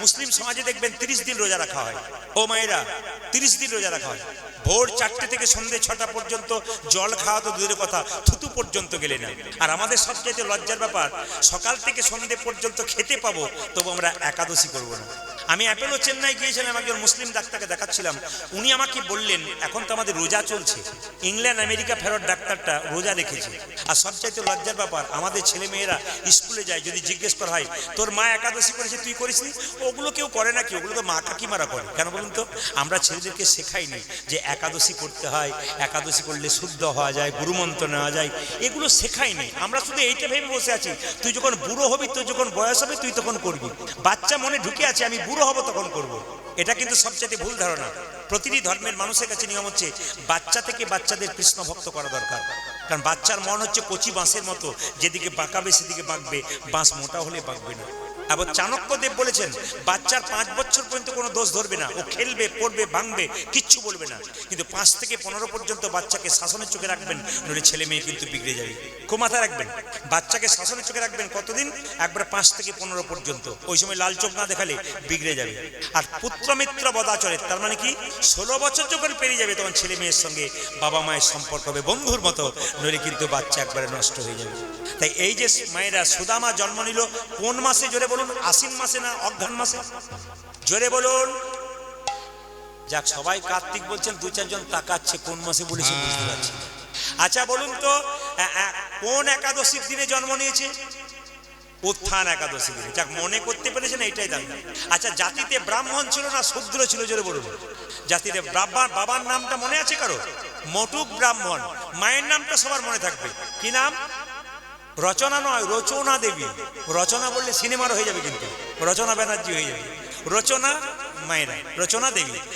মুসলিম সমাজে দেখবেন 30 দিন রোজা রাখা হয়। ও মায়েরা, 30 দিন রোজা রাখা হয়। ভোর 4টে থেকে সন্ধ্যে 6টা পর্যন্ত জল খাওয়া তো দূরের কথা, থুতু পর্যন্ত গেলে না। আর আমাদের সবচেয়ে লজ্জার ব্যাপার, সকাল থেকে সন্ধ্যে পর্যন্ত খেতে পাবো, তবু আমরা একাদশী করবো না। আমি অ্যাপেলো চেন্নাই গিয়েছিলাম, একজন মুসলিম ডাক্তারকে দেখাচ্ছিলাম। উনি আমাকে বললেন, এখন তো আমাদের রোজা চলছে, ইংল্যান্ড আমেরিকা ফেরত ডাক্তারটা রোজা রেখেছে। আর সবচাইতে লজ্জার ব্যাপার, আমাদের ছেলে মেয়েরা স্কুলে যায়, যদি জিজ্ঞেস করা হয় তোর মা একাদশী করেছে তুই করিসনি, ওগুলো কেউ করে না, কি ওগুলো তো মা কাকিমারা করে। কেন বলুন তো? আমরা ছেলেদেরকে শেখাইনি যে একাদশী করতে হয়, একাদশী করলে শুদ্ধ হওয়া যায়, গুরুমন্ত্র নেওয়া যায়, এগুলো শেখাইনি। আমরা শুধু এইটা ভেবে বসে আছি, তুই যখন বুড়ো হবি, তুই যখন বয়স হবে, তুই তখন করবি। বাচ্চা মনে ঢুকে আছে আমি বুড়ো হব তখন করব। এটা কিন্তু সবচেয়ে ভুল ধারণা। প্রতিটি ধর্মের মানুষের কাছে নিয়ম হচ্ছে, বাচ্চা থেকে বাচ্চাদের কৃষ্ণ ভক্ত করা দরকার। কারণ বাচ্চার মন হচ্ছে কচি বাঁশের মতো, যেদিকে বাঁকাবে সেদিকে বাঁকবে, বাঁশ মোটা হলে বাঁকবে না। আবার চাণক্যদেব বলেছেন, বাচ্চার 5 বছর পর্যন্ত কোনো দোষ ধরবে না, ও খেলবে, পড়বে, ভাঙবে, কিচ্ছু বলবে না। কিন্তু 5 থেকে 15 পর্যন্ত বাচ্চাকে শাসনের চোখে রাখবেন, নইলে ছেলে মেয়ে কিন্তু বিগড়ে যাবে। খুব মাথায় রাখবেন, বাচ্চাকে শাসনের চোখে রাখবেন কতদিন? একবার 5 থেকে 15 পর্যন্ত। ওই সময় লাল চোখ না দেখালে বিগড়ে যাবে। আর পুত্রমিত্র বদাচরে, তার মানে কি, 16 বছর যখন পেরিয়ে যাবে, তখন ছেলে মেয়ের সঙ্গে বাবা মায়ের সম্পর্ক হবে বন্ধুর মতো, নইলে কিন্তু বাচ্চা একবারে নষ্ট হয়ে যাবে। তাই এই যে মায়েরা, সুদামা জন্ম নিল কোন মাসে? জোরে বলুন, আশ্বিন মাসে না অঘ্রাণ মাসে? জোরে বলুন। যাক, সবাই কার্তিক বলছেন, 2-4 জন তাকাচ্ছে, কোন মাসে বলেছে বুঝতে পারছি। আচ্ছা বলুন তো, কোন একাদশীর দিনে জন্ম নিয়েছে? উত্থান একাদশী দিনে। যাক, মনে করতে পেরেছেন, এইটাই দাম। আচ্ছা, জাতিতে ব্রাহ্মণ ছিল না শূদ্র ছিল? জোরে বলুন। জাতিতে বাবার নামটা মনে আছে কারো? মটুক ব্রাহ্মণ। মায়ের নামটা সবার মনে থাকবে, কি নাম? রচনা নয়, রচনা দেবী। রচনা বললে সিনেমার হয়ে যাবে, কিন্তু রচনা ব্যানার্জি হয়ে যাবে। রচনা মায়েরা, রচনা দেবী।